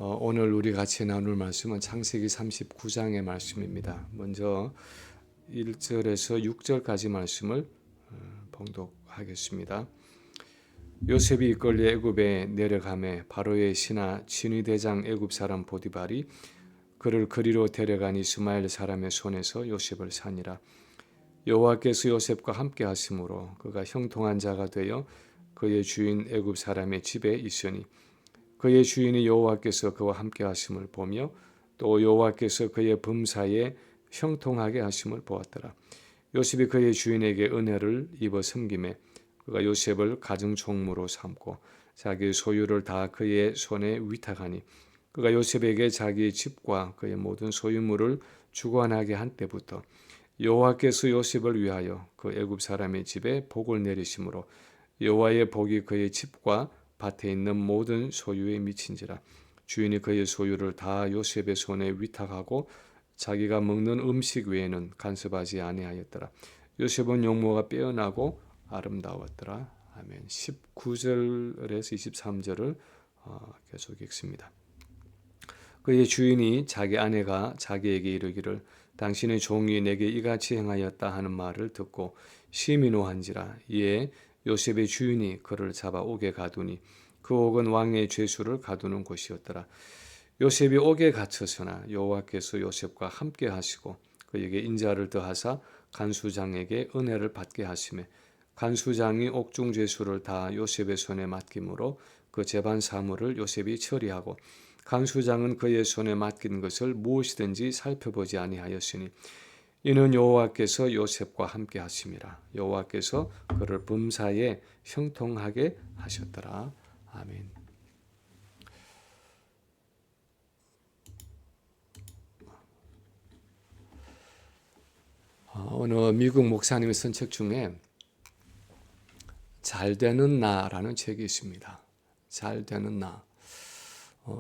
오늘 우리 같이 나눌 말씀은 창세기 39장의 말씀입니다. 먼저 1절에서 6절까지 말씀을 봉독하겠습니다. 요셉이 이끌려 애굽에 내려가매 바로의 신하 진위대장 애굽 사람 보디발이 그를 그리로 데려간 이스마엘 사람의 손에서 요셉을 산이라. 여호와께서 요셉과 함께 하심으로 그가 형통한 자가 되어 그의 주인 애굽 사람의 집에 있으니 그의 주인이 여호와께서 그와 함께 하심을 보며 또 여호와께서 그의 범사에 형통하게 하심을 보았더라. 요셉이 그의 주인에게 은혜를 입어 섬김에 그가 요셉을 가정 총무로 삼고 자기의 소유를 다 그의 손에 위탁하니 그가 요셉에게 자기의 집과 그의 모든 소유물을 주관하게 한 때부터 여호와께서 요셉을 위하여 그 애굽 사람의 집에 복을 내리심으로 여호와의 복이 그의 집과 밭에 있는 모든 소유에 미친지라. 주인이 그의 소유를 다 요셉의 손에 위탁하고 자기가 먹는 음식 외에는 간섭하지 아니하였더라. 요셉은 용모가 빼어나고 아름다웠더라. 아멘. 19절에서 23절을 계속 읽습니다. 그의 주인이 자기 아내가 자기에게 이르기를 당신의 종이 내게 이같이 행하였다 하는 말을 듣고 심히 노한지라. 이에 요셉의 주인이 그를 잡아 옥에 가두니 그 옥은 왕의 죄수를 가두는 곳이었더라. 요셉이 옥에 갇혔으나 여호와께서 요셉과 함께 하시고 그에게 인자를 더하사 간수장에게 은혜를 받게 하시매 간수장이 옥중 죄수를 다 요셉의 손에 맡김으로 그 재반 사물을 요셉이 처리하고 간수장은 그의 손에 맡긴 것을 무엇이든지 살펴보지 아니하였으니 이는 여호와께서 요셉과 함께 하심이라. 여호와께서 그를 범사에 형통하게 하셨더라. 아멘. 어느 미국 목사님의 쓴 책 중에 잘 되는 나라는 책이 있습니다. 잘 되는 나.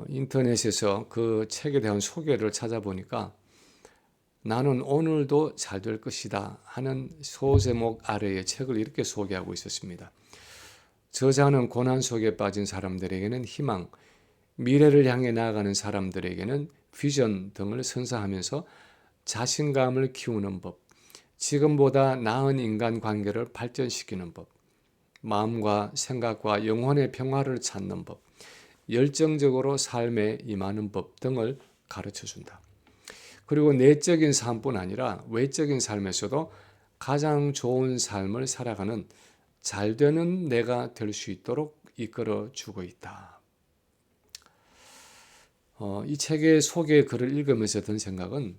인터넷에서 그 책에 대한 소개를 찾아보니까 나는 오늘도 잘 될 것이다 하는 소제목 아래의 책을 이렇게 소개하고 있었습니다. 저자는 고난 속에 빠진 사람들에게는 희망, 미래를 향해 나아가는 사람들에게는 비전 등을 선사하면서 자신감을 키우는 법, 지금보다 나은 인간관계를 발전시키는 법, 마음과 생각과 영혼의 평화를 찾는 법, 열정적으로 삶에 임하는 법 등을 가르쳐준다. 그리고 내적인 삶뿐 아니라 외적인 삶에서도 가장 좋은 삶을 살아가는 잘되는 내가 될 수 있도록 이끌어주고 있다. 이 책의 소개 글을 읽으면서 든 생각은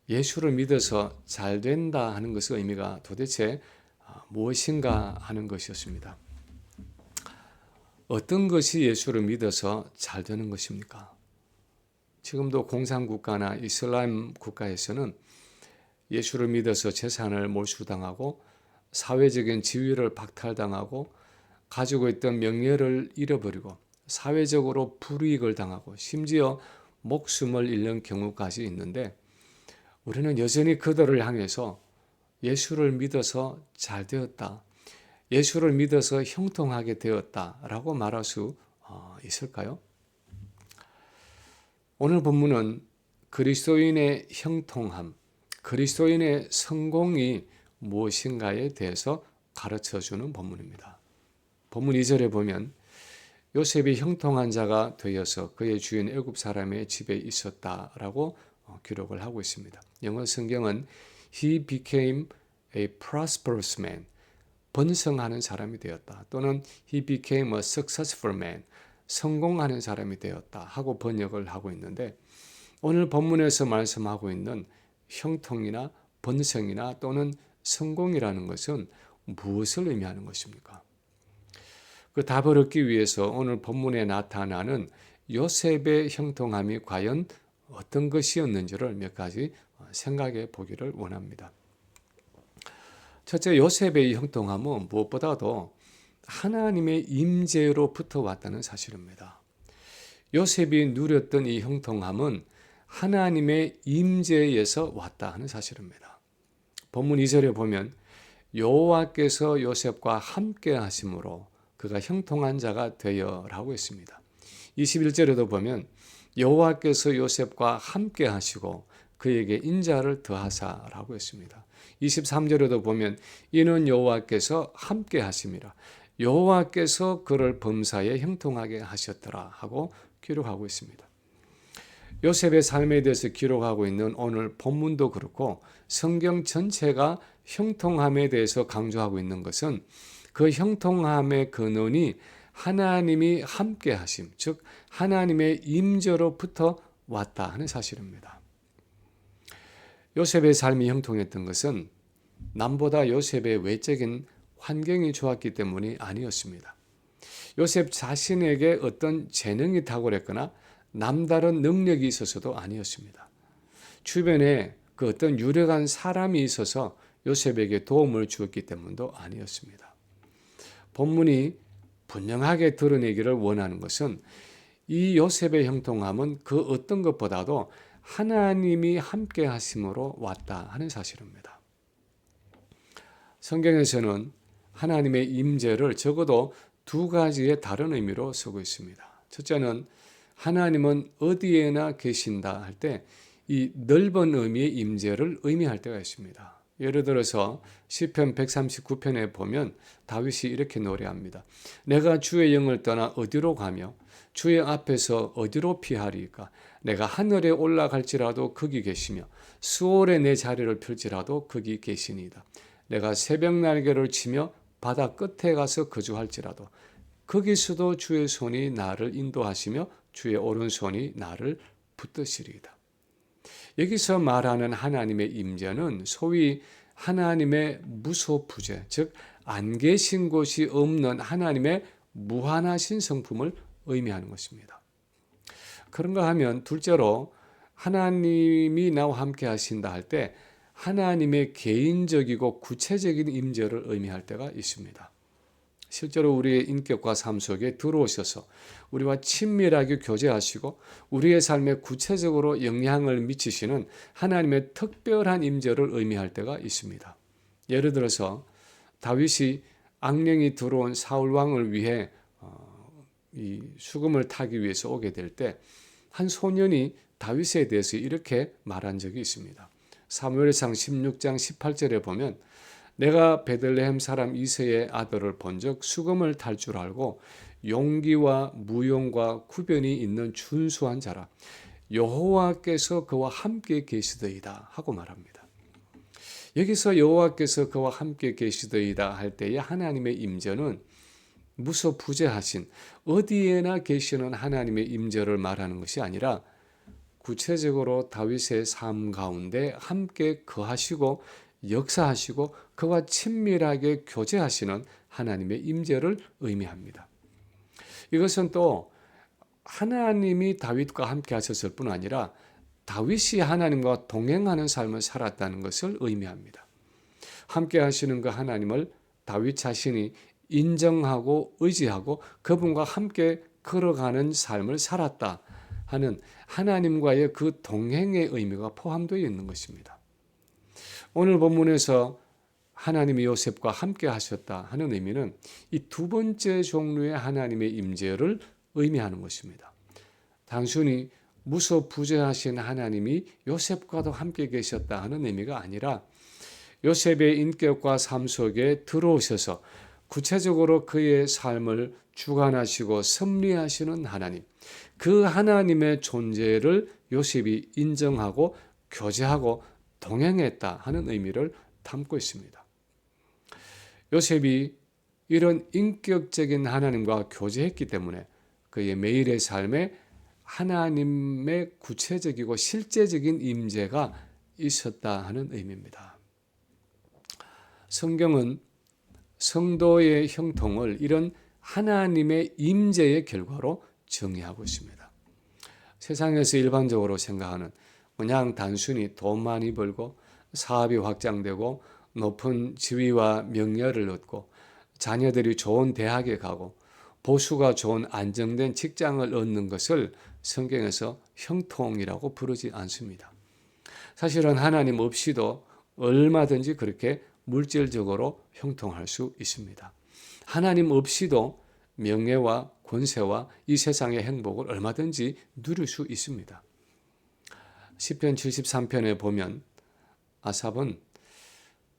예수를 믿어서 잘된다 하는 것의 의미가 도대체 무엇인가 하는 것이었습니다. 어떤 것이 예수를 믿어서 잘되는 것입니까? 지금도 공산국가나 이슬람 국가에서는 예수를 믿어서 재산을 몰수당하고 사회적인 지위를 박탈당하고 가지고 있던 명예를 잃어버리고 사회적으로 불이익을 당하고 심지어 목숨을 잃는 경우까지 있는데 우리는 여전히 그들을 향해서 예수를 믿어서 잘 되었다, 예수를 믿어서 형통하게 되었다라고 말할 수 있을까요? 오늘 본문은 그리스도인의 형통함, 그리스도인의 성공이 무엇인가에 대해서 가르쳐주는 본문입니다. 본문 2절에 보면 요셉이 형통한 자가 되어서 그의 주인 애굽 사람의 집에 있었다라고 기록을 하고 있습니다. 영어 성경은 He became a prosperous man, 번성하는 사람이 되었다. 또는 He became a successful man, 성공하는 사람이 되었다 하고 번역을 하고 있는데 오늘 본문에서 말씀하고 있는 형통이나 번성이나 또는 성공이라는 것은 무엇을 의미하는 것입니까? 그 답을 얻기 위해서 오늘 본문에 나타나는 요셉의 형통함이 과연 어떤 것이었는지를 몇 가지 생각해 보기를 원합니다. 첫째, 요셉의 형통함은 무엇보다도 하나님의 임재로부터 왔다는 사실입니다. 요셉이 누렸던 이 형통함은 하나님의 임재에서 왔다 하는 사실입니다. 본문 2절에 보면 여호와께서 요셉과 함께 하심으로 그가 형통한 자가 되어라고 했습니다. 21절에도 보면 여호와께서 요셉과 함께 하시고 그에게 인자를 더하사라고 했습니다. 23절에도 보면 이는 여호와께서 함께 하심이라 여호와께서 그를 범사에 형통하게 하셨더라 하고 기록하고 있습니다. 요셉의 삶에 대해서 기록하고 있는 오늘 본문도 그렇고 성경 전체가 형통함에 대해서 강조하고 있는 것은 그 형통함의 근원이 하나님이 함께 하심, 즉 하나님의 임재로부터 왔다 하는 사실입니다. 요셉의 삶이 형통했던 것은 남보다 요셉의 외적인 환경이 좋았기 때문이 아니었습니다. 요셉 자신에게 어떤 재능이 탁월했거나 남다른 능력이 있어서도 아니었습니다. 주변에 그 어떤 유력한 사람이 있어서 요셉에게 도움을 주었기 때문도 아니었습니다. 본문이 분명하게 드러내기를 원하는 것은 이 요셉의 형통함은 그 어떤 것보다도 하나님이 함께 하심으로 왔다 하는 사실입니다. 성경에서는 하나님의 임재를 적어도 두 가지의 다른 의미로 쓰고 있습니다. 첫째는 하나님은 어디에나 계신다 할 때 이 넓은 의미의 임재를 의미할 때가 있습니다. 예를 들어서 시편 139편에 보면 다윗이 이렇게 노래합니다. 내가 주의 영을 떠나 어디로 가며 주의 앞에서 어디로 피하리까? 내가 하늘에 올라갈지라도 거기 계시며 수월에 내 자리를 펼지라도 거기 계시니이다. 내가 새벽 날개를 치며 바다 끝에 가서 거주할지라도 거기서도 주의 손이 나를 인도하시며 주의 오른손이 나를 붙드시리이다. 여기서 말하는 하나님의 임재는 소위 하나님의 무소부재, 즉 안 계신 곳이 없는 하나님의 무한하신 성품을 의미하는 것입니다. 그런가 하면 둘째로 하나님이 나와 함께 하신다 할 때 하나님의 개인적이고 구체적인 임재를 의미할 때가 있습니다. 실제로 우리의 인격과 삶 속에 들어오셔서 우리와 친밀하게 교제하시고 우리의 삶에 구체적으로 영향을 미치시는 하나님의 특별한 임재를 의미할 때가 있습니다. 예를 들어서 다윗이 악령이 들어온 사울 왕을 위해 이 수금을 타기 위해서 오게 될 때 한 소년이 다윗에 대해서 이렇게 말한 적이 있습니다. 사무엘상 16장 18절에 보면 내가 베들레헴 사람 이새의 아들을 본즉 수금을 탈 줄 알고 용기와 무용과 구변이 있는 준수한 자라 여호와께서 그와 함께 계시더이다 하고 말합니다. 여기서 여호와께서 그와 함께 계시더이다 할 때의 하나님의 임재는 무소부재하신 어디에나 계시는 하나님의 임재를 말하는 것이 아니라 구체적으로 다윗의 삶 가운데 함께 거하시고 역사하시고 그와 친밀하게 교제하시는 하나님의 임재를 의미합니다. 이것은 또 하나님이 다윗과 함께 하셨을 뿐 아니라 다윗이 하나님과 동행하는 삶을 살았다는 것을 의미합니다. 함께 하시는 그 하나님을 다윗 자신이 인정하고 의지하고 그분과 함께 걸어가는 삶을 살았다 하는 하나님과의 그 동행의 의미가 포함되어 있는 것입니다. 오늘 본문에서 하나님이 요셉과 함께 하셨다 하는 의미는 이 두 번째 종류의 하나님의 임재를 의미하는 것입니다. 단순히 무소부재하신 하나님이 요셉과도 함께 계셨다 하는 의미가 아니라 요셉의 인격과 삶 속에 들어오셔서 구체적으로 그의 삶을 주관하시고 섭리하시는 하나님, 그 하나님의 존재를 요셉이 인정하고 교제하고 동행했다 하는 의미를 담고 있습니다. 요셉이 이런 인격적인 하나님과 교제했기 때문에 그의 매일의 삶에 하나님의 구체적이고 실제적인 임재가 있었다 하는 의미입니다. 성경은 성도의 형통을 이런 하나님의 임재의 결과로 정의하고 있습니다. 세상에서 일반적으로 생각하는 그냥 단순히 돈 많이 벌고 사업이 확장되고 높은 지위와 명예를 얻고 자녀들이 좋은 대학에 가고 보수가 좋은 안정된 직장을 얻는 것을 성경에서 형통이라고 부르지 않습니다. 사실은 하나님 없이도 얼마든지 그렇게 물질적으로 형통할 수 있습니다. 하나님 없이도 명예와 권세와 이 세상의 행복을 얼마든지 누릴 수 있습니다. 시편 73편에 보면 아삽은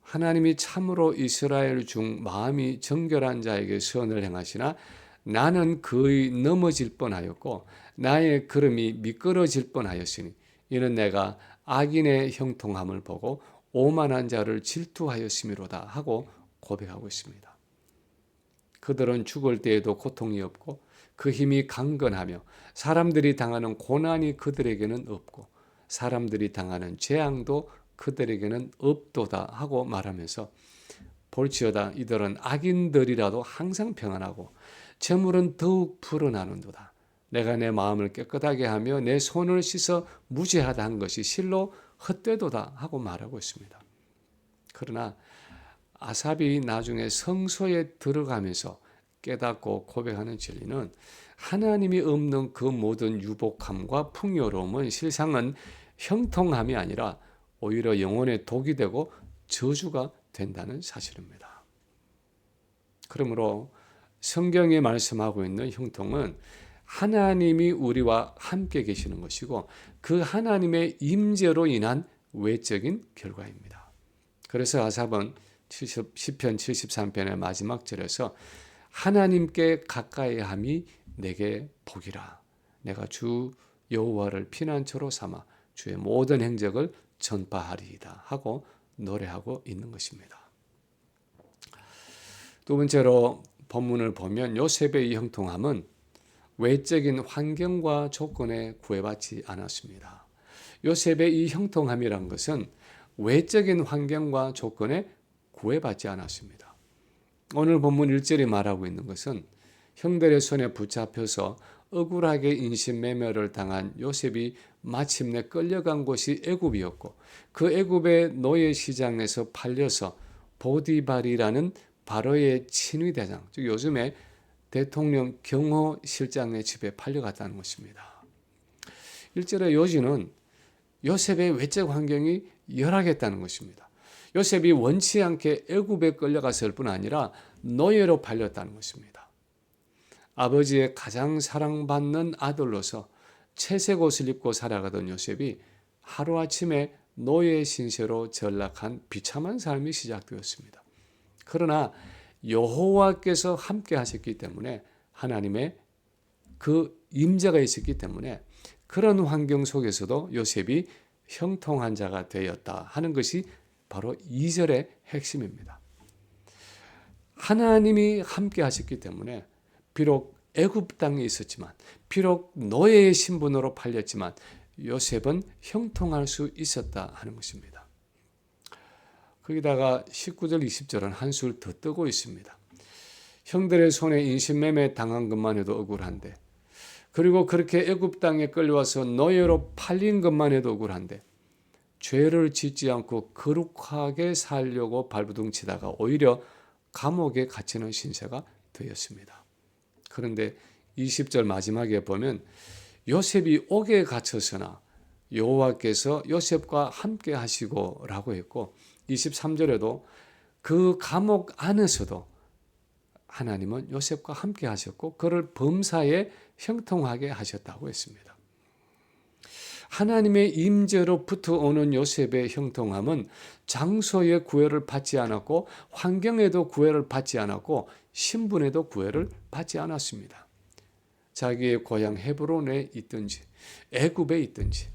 하나님이 참으로 이스라엘 중 마음이 정결한 자에게 선을 행하시나 나는 그의 넘어질 뻔하였고 나의 걸음이 미끄러질 뻔하였으니 이는 내가 악인의 형통함을 보고 오만한 자를 질투하였음이로다 하고 고백하고 있습니다. 그들은 죽을 때에도 고통이 없고 그 힘이 강건하며 사람들이 당하는 고난이 그들에게는 없고 사람들이 당하는 재앙도 그들에게는 없도다 하고 말하면서 볼지어다 이들은 악인들이라도 항상 평안하고 재물은 더욱 불어나는도다. 내가 내 마음을 깨끗하게 하며 내 손을 씻어 무죄하다 한 것이 실로 헛되도다 하고 말하고 있습니다. 그러나 아삽이 나중에 성소에 들어가면서 깨닫고 고백하는 진리는 하나님이 없는 그 모든 유복함과 풍요로움은 실상은 형통함이 아니라 오히려 영혼의 독이 되고 저주가 된다는 사실입니다. 그러므로 성경에 말씀하고 있는 형통은 하나님이 우리와 함께 계시는 것이고 그 하나님의 임재로 인한 외적인 결과입니다. 그래서 아삽은 시편 73편의 마지막 절에서 하나님께 가까이 함이 내게 복이라. 내가 주 여호와를 피난처로 삼아 주의 모든 행적을 전파하리이다 하고 노래하고 있는 것입니다. 두 번째로 본문을 보면 요셉의 이 형통함은 외적인 환경과 조건에 구애받지 않았습니다. 요셉의 이 형통함이란 것은 외적인 환경과 조건에 구애받지 않았습니다. 오늘 본문 1절이 말하고 있는 것은 형들의 손에 붙잡혀서 억울하게 인신매매를 당한 요셉이 마침내 끌려간 곳이 애굽이었고 그 애굽의 노예 시장에서 팔려서 보디발이라는 바로의 친위대장, 즉 요즘에 대통령 경호실장의 집에 팔려갔다는 것입니다. 1절의 요지는 요셉의 외적 환경이 열악했다는 것입니다. 요셉이 원치 않게 애굽에 끌려갔을 뿐 아니라 노예로 팔렸다는 것입니다. 아버지의 가장 사랑받는 아들로서 채색 옷을 입고 살아가던 요셉이 하루아침에 노예 신세로 전락한 비참한 삶이 시작되었습니다. 그러나 여호와께서 함께 하셨기 때문에 하나님의 그 임재가 있었기 때문에 그런 환경 속에서도 요셉이 형통한 자가 되었다 하는 것이 바로 2절의 핵심입니다. 하나님이 함께 하셨기 때문에 비록 애굽 땅에 있었지만 비록 노예의 신분으로 팔렸지만 요셉은 형통할 수 있었다 하는 것입니다. 거기다가 19절 20절은 한술 더 뜨고 있습니다. 형들의 손에 인신매매 당한 것만 해도 억울한데 그리고 그렇게 애굽 땅에 끌려와서 노예로 팔린 것만 해도 억울한데 죄를 짓지 않고 거룩하게 살려고 발부둥치다가 오히려 감옥에 갇히는 신세가 되었습니다. 그런데 20절 마지막에 보면 요셉이 옥에 갇혔으나 여호와께서 요셉과 함께 하시고 라고 했고 23절에도 그 감옥 안에서도 하나님은 요셉과 함께 하셨고 그를 범사에 형통하게 하셨다고 했습니다. 하나님의 임재로부터 오는 요셉의 형통함은 장소의 구애를 받지 않았고 환경에도 구애를 받지 않았고 신분에도 구애를 받지 않았습니다. 자기의 고향 헤브론에 있든지 애굽에 있든지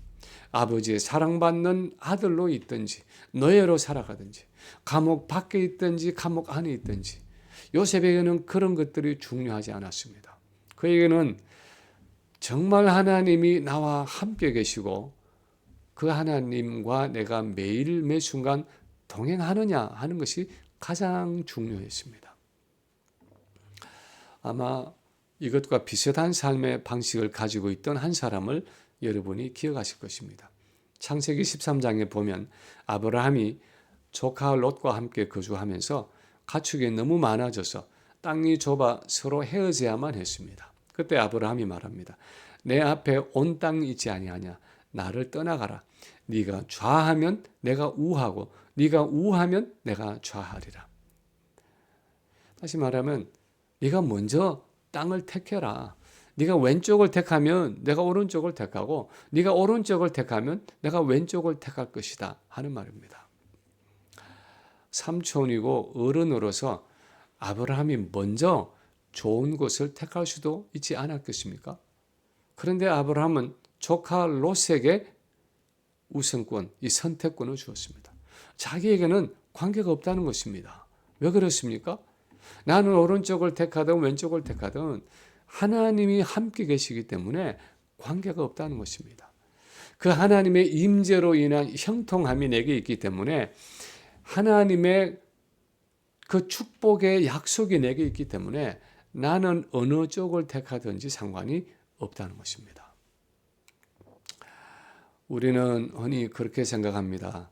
아버지의 사랑받는 아들로 있든지 노예로 살아가든지 감옥 밖에 있든지 감옥 안에 있든지 요셉에게는 그런 것들이 중요하지 않았습니다. 그에게는 정말 하나님이 나와 함께 계시고 그 하나님과 내가 매일 매 순간 동행하느냐 하는 것이 가장 중요했습니다. 아마 이것과 비슷한 삶의 방식을 가지고 있던 한 사람을 여러분이 기억하실 것입니다. 창세기 13장에 보면 아브라함이 조카 롯과 함께 거주하면서 가축이 너무 많아져서 땅이 좁아 서로 헤어져야만 했습니다. 그때 아브라함이 말합니다. 내 앞에 온 땅이 있지 아니하냐. 나를 떠나가라. 네가 좌하면 내가 우하고 네가 우하면 내가 좌하리라. 다시 말하면 네가 먼저 땅을 택해라. 네가 왼쪽을 택하면 내가 오른쪽을 택하고 네가 오른쪽을 택하면 내가 왼쪽을 택할 것이다 하는 말입니다. 삼촌이고 어른으로서 아브라함이 먼저 좋은 것을 택할 수도 있지 않았겠습니까? 그런데 아브라함은 조카 롯에게 우선권, 이 선택권을 주었습니다. 자기에게는 관계가 없다는 것입니다. 왜 그렇습니까? 나는 오른쪽을 택하든 왼쪽을 택하든 하나님이 함께 계시기 때문에 관계가 없다는 것입니다. 그 하나님의 임재로 인한 형통함이 내게 있기 때문에 하나님의 그 축복의 약속이 내게 있기 때문에 나는 어느 쪽을 택하든지 상관이 없다는 것입니다. 우리는 흔히 그렇게 생각합니다.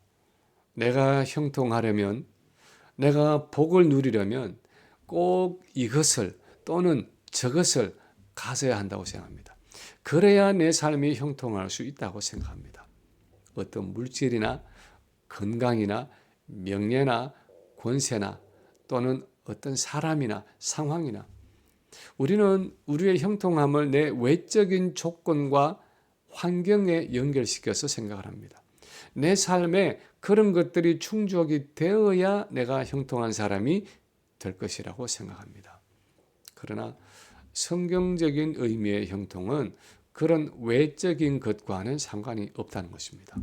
내가 형통하려면, 내가 복을 누리려면 꼭 이것을 또는 저것을 가져야 한다고 생각합니다. 그래야 내 삶이 형통할 수 있다고 생각합니다. 어떤 물질이나 건강이나 명예나 권세나 또는 어떤 사람이나 상황이나 우리는 우리의 형통함을 내 외적인 조건과 환경에 연결시켜서 생각을 합니다. 내 삶에 그런 것들이 충족이 되어야 내가 형통한 사람이 될 것이라고 생각합니다. 그러나 성경적인 의미의 형통은 그런 외적인 것과는 상관이 없다는 것입니다.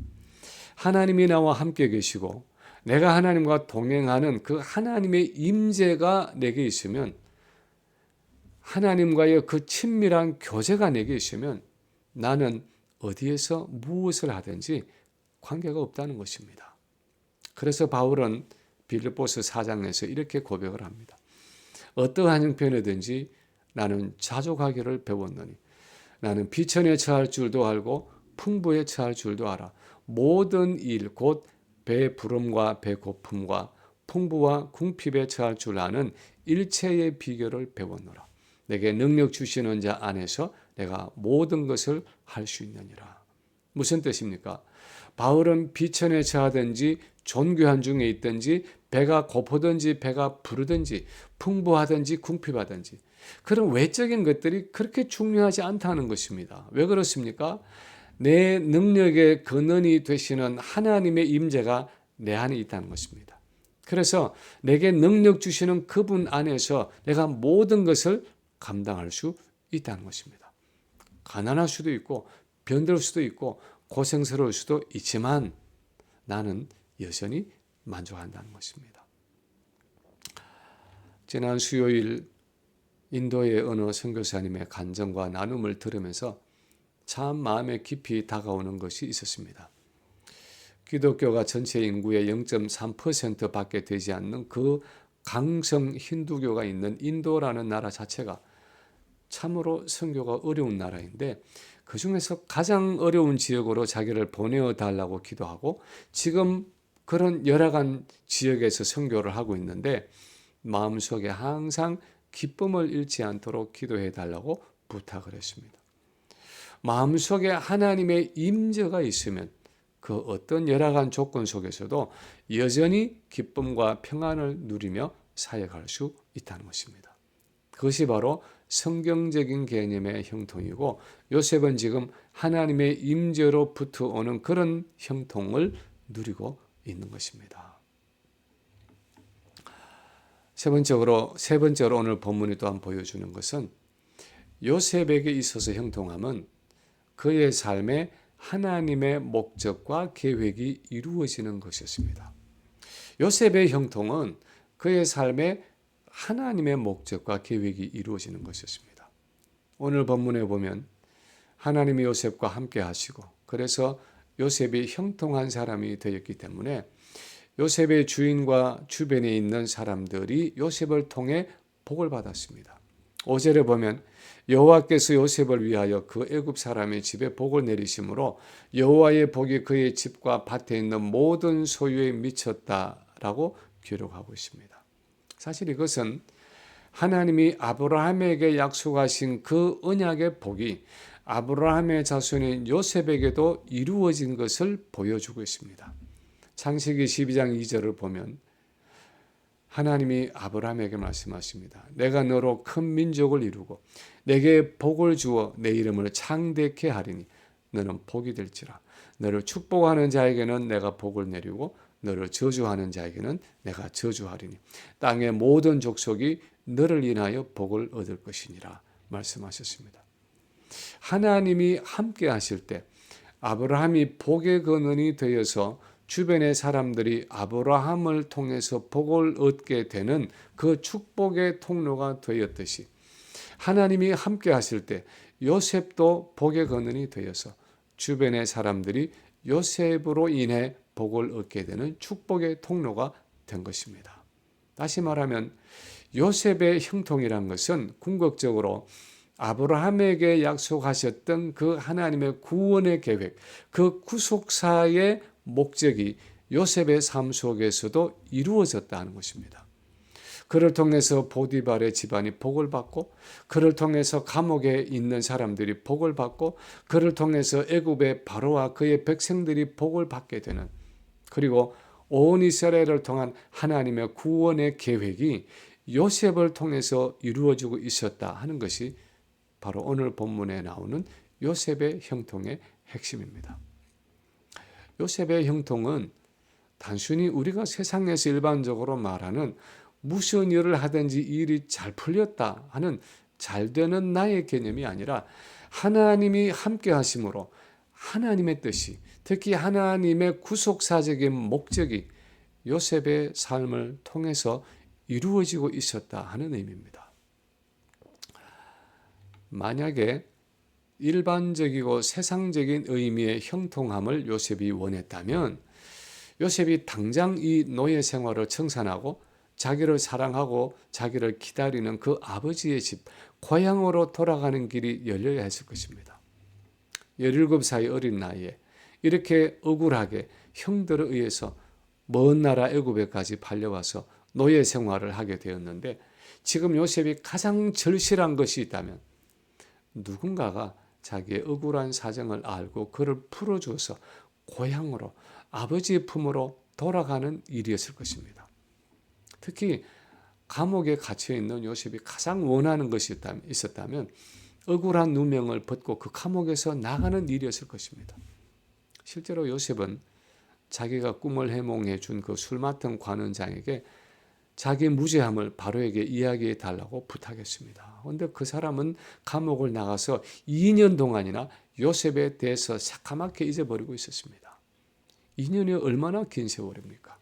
하나님이 나와 함께 계시고 내가 하나님과 동행하는 그 하나님의 임재가 내게 있으면, 하나님과의 그 친밀한 교제가 내게 있으면 나는 어디에서 무엇을 하든지 관계가 없다는 것입니다. 그래서 바울은 빌립보서 4장에서 이렇게 고백을 합니다. 어떠한 형편이든지 나는 자족하기를 배웠노니 나는 비천에 처할 줄도 알고 풍부에 처할 줄도 알아. 모든 일 곧 배 부름과 배 고픔과 풍부와 궁핍에 처할 줄 아는 일체의 비결을 배웠노라. 내게 능력 주시는 자 안에서 내가 모든 것을 할 수 있느니라. 무슨 뜻입니까? 바울은 비천에 처하든지 존귀한 중에 있든지 배가 고프든지 배가 부르든지 풍부하든지 궁핍하든지 그런 외적인 것들이 그렇게 중요하지 않다는 것입니다. 왜 그렇습니까? 내 능력의 근원이 되시는 하나님의 임재가 내 안에 있다는 것입니다. 그래서 내게 능력 주시는 그분 안에서 내가 모든 것을 감당할 수 있다는 것입니다. 가난할 수도 있고 병들 수도 있고 고생스러울 수도 있지만 나는 여전히 만족한다는 것입니다. 지난 수요일 인도의 어느 선교사님의 간증과 나눔을 들으면서 참 마음에 깊이 다가오는 것이 있었습니다. 기독교가 전체 인구의 0.3%밖에 되지 않는 그 강성 힌두교가 있는 인도라는 나라 자체가 참으로 선교가 어려운 나라인데 그 중에서 가장 어려운 지역으로 자기를 보내어 달라고 기도하고 지금 그런 열악한 지역에서 선교를 하고 있는데 마음속에 항상 기쁨을 잃지 않도록 기도해 달라고 부탁을 했습니다. 마음속에 하나님의 임재가 있으면 그 어떤 열악한 조건 속에서도 여전히 기쁨과 평안을 누리며 사역할 수 있다는 것입니다. 그것이 바로 성경적인 개념의 형통이고 요셉은 지금 하나님의 임재로부터 오는 그런 형통을 누리고 있는 것입니다. 세 번째로 오늘 본문이 또한 보여주는 것은 요셉에게 있어서 형통함은 그의 삶에 하나님의 목적과 계획이 이루어지는 것이었습니다. 요셉의 형통은 그의 삶에 하나님의 목적과 계획이 이루어지는 것이었습니다. 오늘 본문에 보면 하나님이 요셉과 함께 하시고 그래서 요셉이 형통한 사람이 되었기 때문에 요셉의 주인과 주변에 있는 사람들이 요셉을 통해 복을 받았습니다. 5절에 보면 여호와께서 요셉을 위하여 그 애굽 사람의 집에 복을 내리심으로 여호와의 복이 그의 집과 밭에 있는 모든 소유에 미쳤다라고 기록하고 있습니다. 사실 이것은 하나님이 아브라함에게 약속하신 그 언약의 복이 아브라함의 자손인 요셉에게도 이루어진 것을 보여주고 있습니다. 창세기 12장 2절을 보면 하나님이 아브라함에게 말씀하십니다. 내가 너로 큰 민족을 이루고 내게 복을 주어 내 이름을 창대케 하리니 너는 복이 될지라. 너를 축복하는 자에게는 내가 복을 내리고 너를 저주하는 자에게는 내가 저주하리니 땅의 모든 족속이 너를 인하여 복을 얻을 것이니라 말씀하셨습니다. 하나님이 함께 하실 때 아브라함이 복의 근원이 되어서 주변의 사람들이 아브라함을 통해서 복을 얻게 되는 그 축복의 통로가 되었듯이 하나님이 함께 하실 때 요셉도 복의 근원이 되어서 주변의 사람들이 요셉으로 인해 복을 얻게 되는 축복의 통로가 된 것입니다. 다시 말하면 요셉의 형통이란 것은 궁극적으로 아브라함에게 약속하셨던 그 하나님의 구원의 계획, 그 구속사의 목적이 요셉의 삶 속에서도 이루어졌다 하는 것입니다. 그를 통해서 보디발의 집안이 복을 받고, 그를 통해서 감옥에 있는 사람들이 복을 받고, 그를 통해서 애굽의 바로와 그의 백성들이 복을 받게 되는, 그리고 온 이스라엘을 통한 하나님의 구원의 계획이 요셉을 통해서 이루어지고 있었다 하는 것이 바로 오늘 본문에 나오는 요셉의 형통의 핵심입니다. 요셉의 형통은 단순히 우리가 세상에서 일반적으로 말하는 무슨 일을 하든지 일이 잘 풀렸다 하는 잘 되는 나의 개념이 아니라 하나님이 함께 하심으로 하나님의 뜻이, 특히 하나님의 구속사적인 목적이 요셉의 삶을 통해서 이루어지고 있었다 하는 의미입니다. 만약에 일반적이고 세상적인 의미의 형통함을 요셉이 원했다면 요셉이 당장 이 노예 생활을 청산하고 자기를 사랑하고 자기를 기다리는 그 아버지의 집, 고향으로 돌아가는 길이 열려야 했을 것입니다. 17살의 어린 나이에 이렇게 억울하게 형들에 의해서 먼 나라 애굽에까지 팔려와서 노예 생활을 하게 되었는데, 지금 요셉이 가장 절실한 것이 있다면 누군가가 자기의 억울한 사정을 알고 그를 풀어줘서 고향으로, 아버지의 품으로 돌아가는 일이었을 것입니다. 특히 감옥에 갇혀있는 요셉이 가장 원하는 것이 있었다면 억울한 누명을 벗고 그 감옥에서 나가는 일이었을 것입니다. 실제로 요셉은 자기가 꿈을 해몽해 준 그 술 맡은 관원장에게 자기 무죄함을 바로에게 이야기해 달라고 부탁했습니다. 그런데 그 사람은 감옥을 나가서 2년 동안이나 요셉에 대해서 새카맣게 잊어버리고 있었습니다. 2년이 얼마나 긴 세월입니까?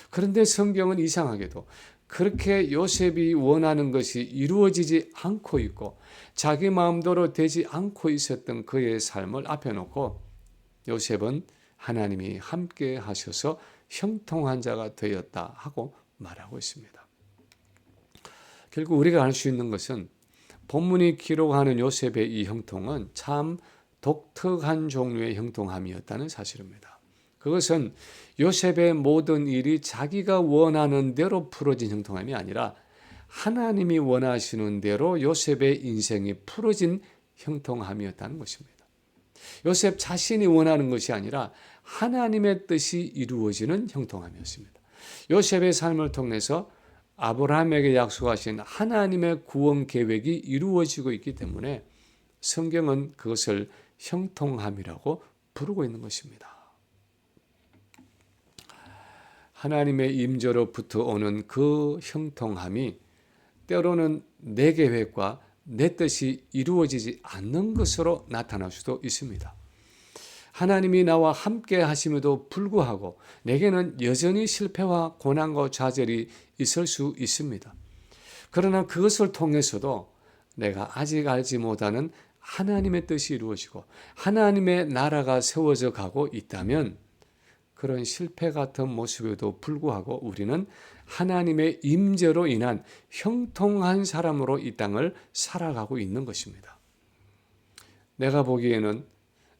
그런데 성경은 이상하게도 그렇게 요셉이 원하는 것이 이루어지지 않고 있고 자기 마음대로 되지 않고 있었던 그의 삶을 앞에 놓고 요셉은 하나님이 함께 하셔서 형통한 자가 되었다 하고 말하고 있습니다. 결국 우리가 알 수 있는 것은 본문이 기록하는 요셉의 이 형통은 참 독특한 종류의 형통함이었다는 사실입니다. 그것은 요셉의 모든 일이 자기가 원하는 대로 풀어진 형통함이 아니라 하나님이 원하시는 대로 요셉의 인생이 풀어진 형통함이었다는 것입니다. 요셉 자신이 원하는 것이 아니라 하나님의 뜻이 이루어지는 형통함이었습니다. 요셉의 삶을 통해서 아브라함에게 약속하신 하나님의 구원 계획이 이루어지고 있기 때문에 성경은 그것을 형통함이라고 부르고 있는 것입니다. 하나님의 임재로부터 오는 그 형통함이 때로는 내 계획과 내 뜻이 이루어지지 않는 것으로 나타날 수도 있습니다. 하나님이 나와 함께 하심에도 불구하고 내게는 여전히 실패와 고난과 좌절이 있을 수 있습니다. 그러나 그것을 통해서도 내가 아직 알지 못하는 하나님의 뜻이 이루어지고 하나님의 나라가 세워져 가고 있다면 그런 실패 같은 모습에도 불구하고 우리는 하나님의 임재로 인한 형통한 사람으로 이 땅을 살아가고 있는 것입니다. 내가 보기에는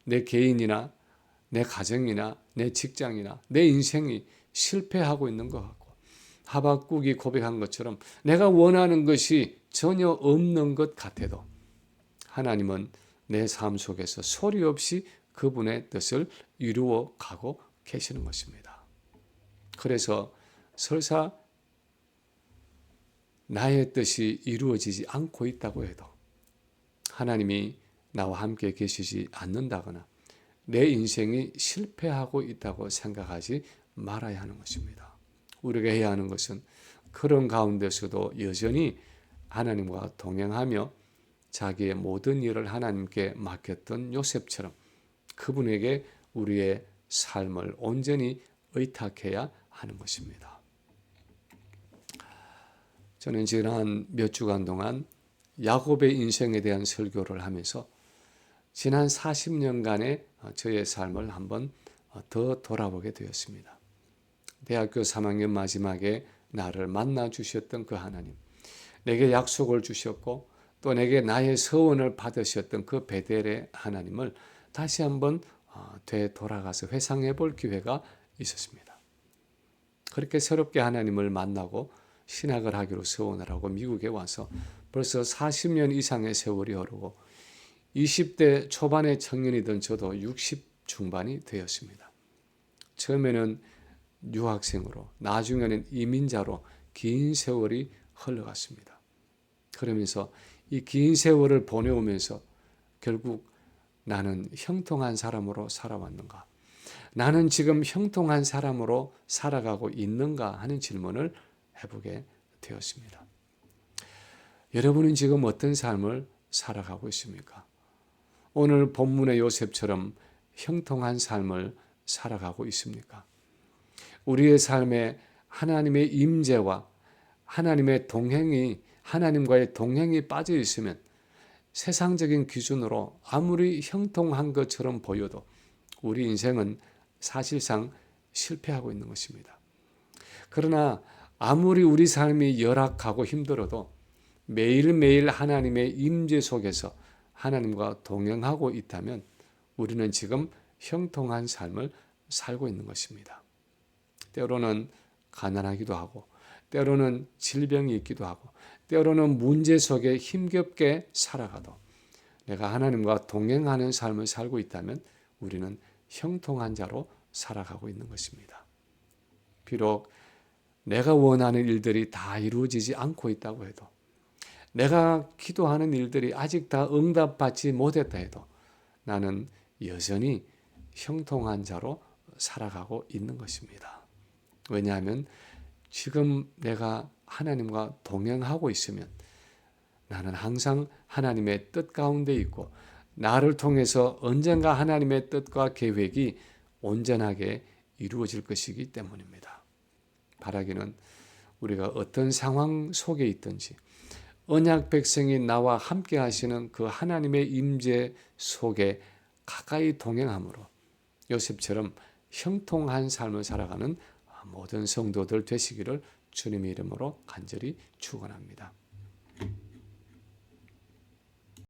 내 개인이나 내 가정이나 내 직장이나 내 인생이 실패하고 있는 것 같고 하박국이 고백한 것처럼 내가 원하는 것이 전혀 없는 것 같아도 하나님은 내 삶 속에서 소리 없이 그분의 뜻을 이루어 가고 계시는 것입니다. 그래서 설사 나의 뜻이 이루어지지 않고 있다고 해도, 하나님이 나와 함께 계시지 않는다거나 내 인생이 실패하고 있다고 생각하지 말아야 하는 것입니다. 우리가 해야 하는 것은 그런 가운데서도 여전히 하나님과 동행하며 자기의 모든 일을 하나님께 맡겼던 요셉처럼 그분에게 우리의 삶을 온전히 의탁해야 하는 것입니다. 저는 지난 몇 주간 동안 야곱의 인생에 대한 설교를 하면서 지난 40년간의 저의 삶을 한번 더 돌아보게 되었습니다. 대학교 3학년 마지막에 나를 만나 주셨던 그 하나님, 내게 약속을 주셨고 또 내게 나의 서원을 받으셨던 그 베델의 하나님을 다시 한번 되돌아가서 회상해 볼 기회가 있었습니다. 그렇게 새롭게 하나님을 만나고 신학을 하기로 서원을 하고 미국에 와서 벌써 40년 이상의 세월이 흐르고 20대 초반의 청년이던 저도 60 중반이 되었습니다. 처음에는 유학생으로, 나중에는 이민자로 긴 세월이 흘러갔습니다. 그러면서 이 긴 세월을 보내오면서 결국 나는 형통한 사람으로 살아왔는가? 나는 지금 형통한 사람으로 살아가고 있는가 하는 질문을 해보게 되었습니다. 여러분은 지금 어떤 삶을 살아가고 있습니까? 오늘 본문의 요셉처럼 형통한 삶을 살아가고 있습니까? 우리의 삶에 하나님의 임재와 하나님과의 동행이 빠져 있으면 세상적인 기준으로 아무리 형통한 것처럼 보여도 우리 인생은 사실상 실패하고 있는 것입니다. 그러나 아무리 우리 삶이 열악하고 힘들어도 매일매일 하나님의 임재 속에서 하나님과 동행하고 있다면 우리는 지금 형통한 삶을 살고 있는 것입니다. 때로는 가난하기도 하고, 때로는 질병이 있기도 하고, 때로는 문제 속에 힘겹게 살아가도 내가 하나님과 동행하는 삶을 살고 있다면 우리는 형통한 자로 살아가고 있는 것입니다. 비록 내가 원하는 일들이 다 이루어지지 않고 있다고 해도, 내가 기도하는 일들이 아직 다 응답받지 못했다 해도 나는 여전히 형통한 자로 살아가고 있는 것입니다. 왜냐하면 지금 내가 하나님과 동행하고 있으면 나는 항상 하나님의 뜻 가운데 있고 나를 통해서 언젠가 하나님의 뜻과 계획이 온전하게 이루어질 것이기 때문입니다. 바라기는 우리가 어떤 상황 속에 있든지 언약 백성이 나와 함께 하시는 그 하나님의 임재 속에 가까이 동행함으로 요셉처럼 형통한 삶을 살아가는 모든 성도들 되시기를 주님의 이름으로 간절히 축원합니다.